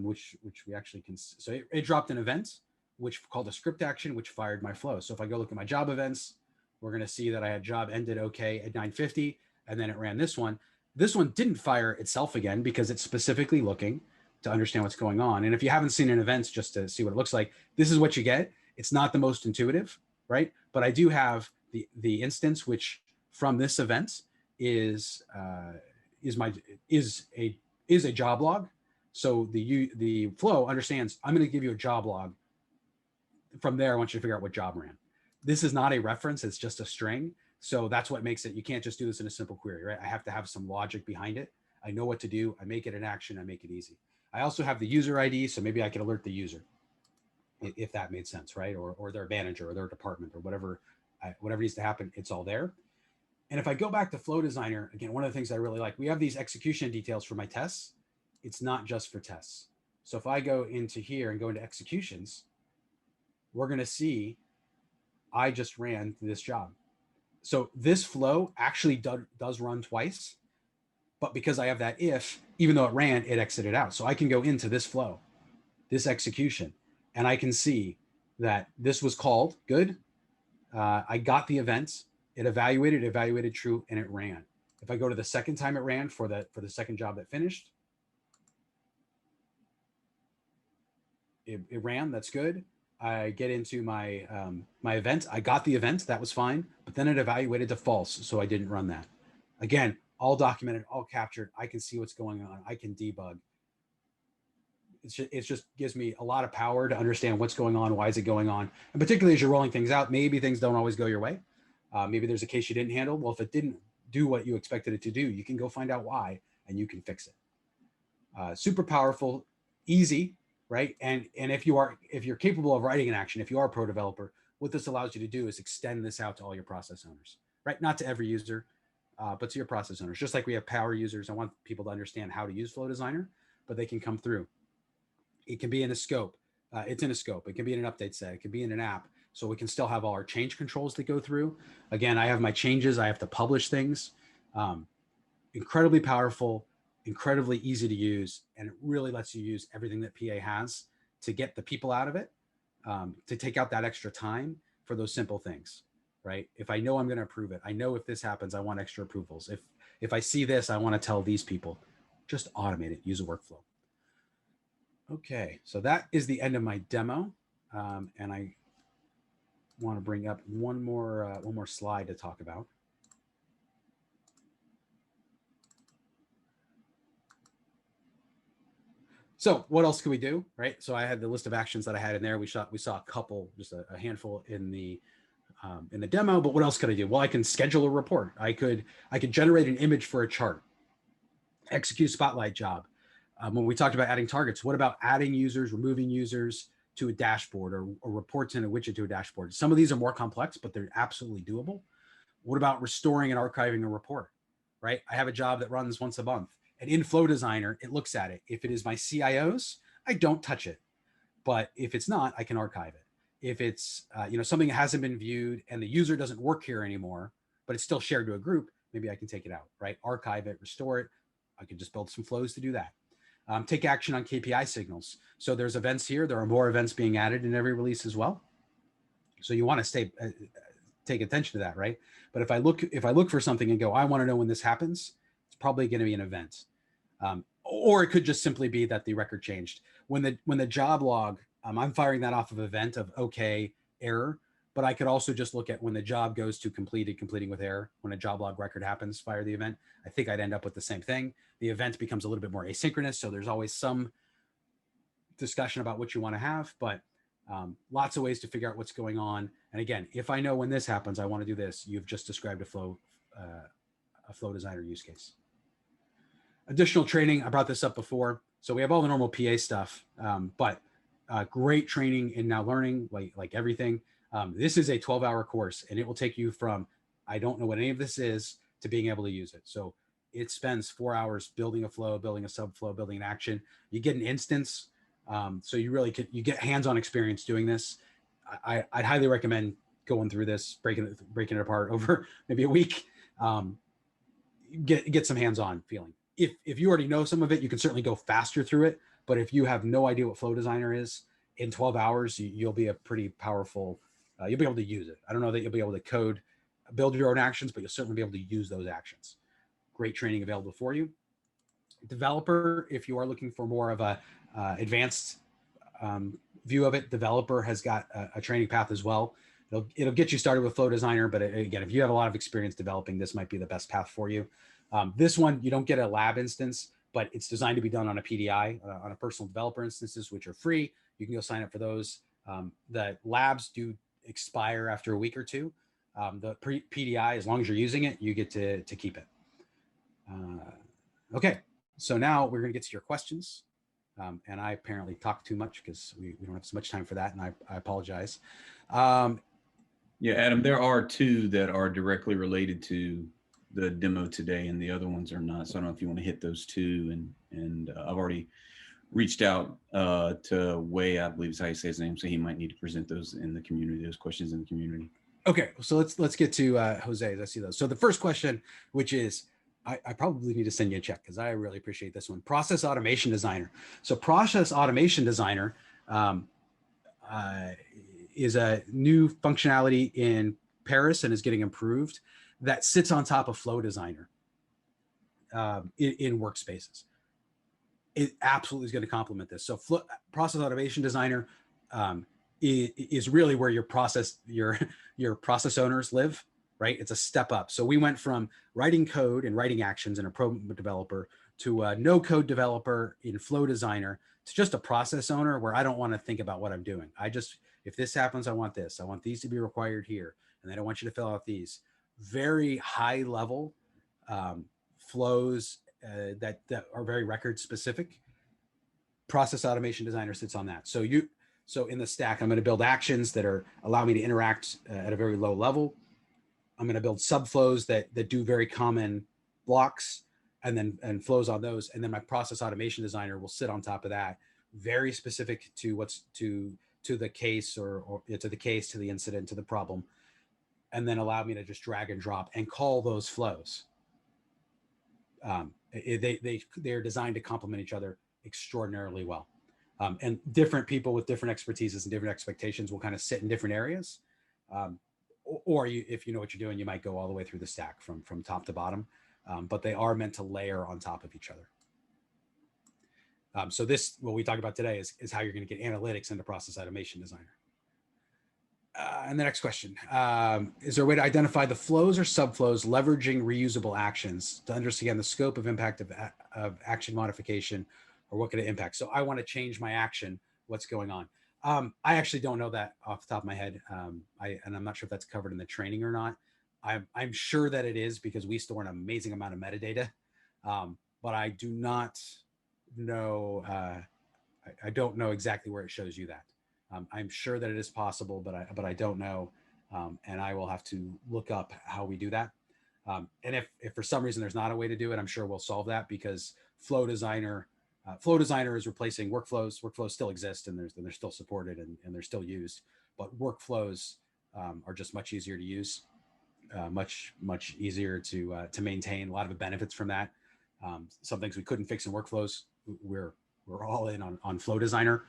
Speaker 2: which we actually can. So it dropped an event, which called a script action, which fired my flow. So if I go look at my job events, we're going to see that I had job ended okay at 9:50, and then it ran this one. This one didn't fire itself again because it's specifically looking to understand what's going on. And if you haven't seen an event, just to see what it looks like, this is what you get. It's not the most intuitive, right? But I do have the instance, which from this event is a job log. So the flow understands, I'm going to give you a job log. From there, I want you to figure out what job ran. This is not a reference, it's just a string. So that's what makes it, you can't just do this in a simple query, right? I have to have some logic behind it. I know what to do. I make it an action. I make it easy. I also have the user ID, so maybe I can alert the user, if that made sense, right? Or their manager or their department or whatever needs to happen, it's all there. And if I go back to Flow Designer, again, one of the things I really like, we have these execution details for my tests. It's not just for tests. So if I go into here and go into executions, we're going to see I just ran this job. So this flow actually does run twice, but because I have that if, even though it ran, it exited out. So I can go into this flow, this execution, and I can see that this was called good. I got the event, it evaluated true, and it ran. If I go to the second time it ran for the second job that finished, it ran, that's good. I get into my my event. I got the event, that was fine, but then it evaluated to false, so I didn't run that. Again, all documented, all captured. I can see what's going on. I can debug. It just gives me a lot of power to understand what's going on, why is it going on, and particularly as you're rolling things out, maybe things don't always go your way. Maybe there's a case you didn't handle. Well, if it didn't do what you expected it to do, you can go find out why, and you can fix it. Super powerful, easy. Right. And if you're capable of writing an action, if you are a pro developer, what this allows you to do is extend this out to all your process owners, right? Not to every user, but to your process owners. Just like we have power users, I want people to understand how to use Flow Designer, but they can come through. It can be in a scope. It's in a scope. It can be in an update set. It can be in an app. So we can still have all our change controls that go through. Again, I have my changes. I have to publish things. Incredibly powerful, incredibly easy to use, and it really lets you use everything that PA has to get the people out of it, to take out that extra time for those simple things, right? If I know I'm going to approve it, I know if this happens, I want extra approvals. If I see this, I want to tell these people, just automate it, use a workflow. Okay, so that is the end of my demo, and I want to bring up one more slide to talk about. So what else can we do, right? So I had the list of actions that I had in there. We saw a couple, just a handful in the demo. But what else could I do? Well, I can schedule a report. I could generate an image for a chart, execute spotlight job. When we talked about adding targets, what about adding users, removing users to a dashboard, or reports in a widget to a dashboard? Some of these are more complex, but they're absolutely doable. What about restoring and archiving a report, right? I have a job that runs once a month. And in Flow Designer, it looks at it. If it is my CIO's, I don't touch it. But if it's not, I can archive it. If it's something that hasn't been viewed and the user doesn't work here anymore, but it's still shared to a group, maybe I can take it out, right? Archive it, restore it. I can just build some flows to do that. Take action on KPI signals. So there's events here. There are more events being added in every release as well. So you want to take attention to that, right? But if I look for something and go, I want to know when this happens, it's probably going to be an event. Or it could just simply be that the record changed. When the job log, I'm firing that off of event of okay, error, but I could also just look at when the job goes to completed, completing with error, when a job log record happens, fire the event. I think I'd end up with the same thing. The event becomes a little bit more asynchronous, so there's always some discussion about what you want to have, but lots of ways to figure out what's going on. And again, if I know when this happens, I want to do this. You've just described a flow designer use case. Additional training, I brought this up before. So we have all the normal PA stuff, but great training in Now Learning, like everything. This is a 12-hour course, and it will take you from, I don't know what any of this is, to being able to use it. So it spends 4 hours building a flow, building a subflow, building an action. You get an instance. So you really you get hands-on experience doing this. I'd highly recommend going through this, breaking it apart over maybe a week. Get some hands-on feeling. If you already know some of it, you can certainly go faster through it. But if you have no idea what Flow Designer is, in 12 hours, you'll be a pretty powerful, you'll be able to use it. I don't know that you'll be able to code, build your own actions, but you'll certainly be able to use those actions. Great training available for you. Developer, if you are looking for more of a advanced view of it, Developer has got a training path as well. It'll get you started with Flow Designer, but again, if you have a lot of experience developing, this might be the best path for you. This one, you don't get a lab instance, but it's designed to be done on a PDI, on a personal developer instances, which are free. You can go sign up for those. The labs do expire after a week or two. The PDI, as long as you're using it, you get to keep it. Okay, so now we're going to get to your questions. And I apparently talk too much because we don't have so much time for that, and I apologize.
Speaker 3: Yeah, Adam, there are two that are directly related to the demo today, and the other ones are not. So I don't know if you want to hit those two. And I've already reached out to Wei, I believe is how you say his name, so he might need to present those in the community, those questions in the community.
Speaker 2: Okay, so let's get to Jose as I see those. So the first question, which is, I probably need to send you a check because I really appreciate this one. Process Automation Designer. So Process Automation Designer is a new functionality in Paris and is getting improved that sits on top of Flow Designer in workspaces. It absolutely is going to complement this. So Process Automation Designer is really where your process owners live, right? It's a step up. So we went from writing code and writing actions in a program developer to a no code developer in Flow Designer to just a process owner where I don't want to think about what I'm doing. If this happens, I want this. I want these to be required here. And then I want you to fill out these very high level flows that are very record specific. Process Automation Designer sits on that. So in the stack, I'm going to build actions that allow me to interact at a very low level. I'm going to build subflows that do very common blocks and flows on those. And then my Process Automation Designer will sit on top of that, very specific to to the case or to the case, to the incident, to the problem, and then allow me to just drag and drop and call those flows. They're designed to complement each other extraordinarily well. And different people with different expertises and different expectations will kind of sit in different areas. Or if you know what you're doing, you might go all the way through the stack from top to bottom. But they are meant to layer on top of each other. So this, what we talk about today is how you're going to get analytics into Process Automation Designer. And the next question, is there a way to identify the flows or subflows leveraging reusable actions to understand the scope of impact of action modification, or what could it impact? So I want to change my action. What's going on? I actually don't know that off the top of my head. And I'm not sure if that's covered in the training or not. I'm sure that it is because we store an amazing amount of metadata, but I do not know. I don't know exactly where it shows you that. I'm sure that it is possible, but I don't know, and I will have to look up how we do that. And if for some reason there's not a way to do it, I'm sure we'll solve that, because Flow Designer is replacing workflows. Workflows still exist and they're still supported and they're still used, but workflows are just much easier to use, much easier to maintain. A lot of the benefits from that. Some things we couldn't fix in workflows, we're all in on Flow Designer.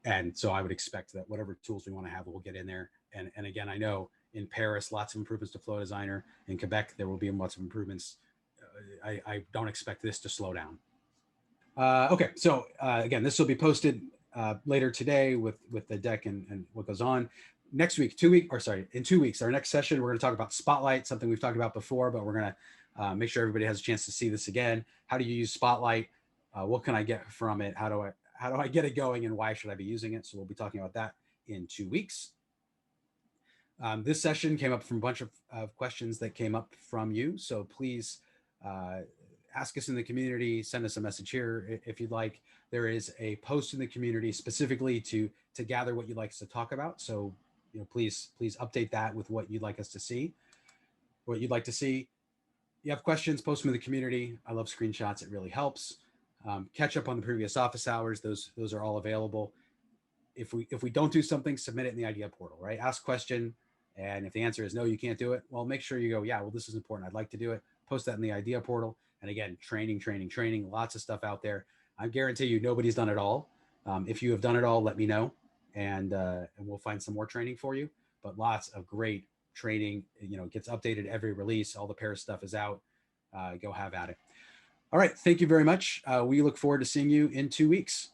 Speaker 2: And so I would expect that whatever tools we want to have, we'll get in there. And again, I know in Paris, lots of improvements to Flow Designer. In Quebec, there will be lots of improvements. I don't expect this to slow down. Okay, so again, this will be posted later today with the deck and what goes on. Next week, in 2 weeks, our next session, we're going to talk about Spotlight, something we've talked about before, but we're going to make sure everybody has a chance to see this again. How do you use Spotlight? What can I get from it? How do I get it going, and why should I be using it? So we'll be talking about that in 2 weeks. This session came up from a bunch of questions that came up from you. So please ask us in the community, send us a message here if you'd like. There is a post in the community specifically to gather what you'd like us to talk about. So, please update that with what you'd like us to see, what you'd like to see. You have questions, post them in the community. I love screenshots. It really helps. Catch up on the previous office hours. Those are all available. If we don't do something, submit it in the idea portal, right? Ask question. And if the answer is no, you can't do it, well, make sure you go, yeah, well, this is important. I'd like to do it. Post that in the idea portal. And again, training, lots of stuff out there. I guarantee you nobody's done it all. If you have done it all, let me know, and we'll find some more training for you. But lots of great training, gets updated every release. All the Paris stuff is out. Go have at it. All right. Thank you very much. We look forward to seeing you in 2 weeks.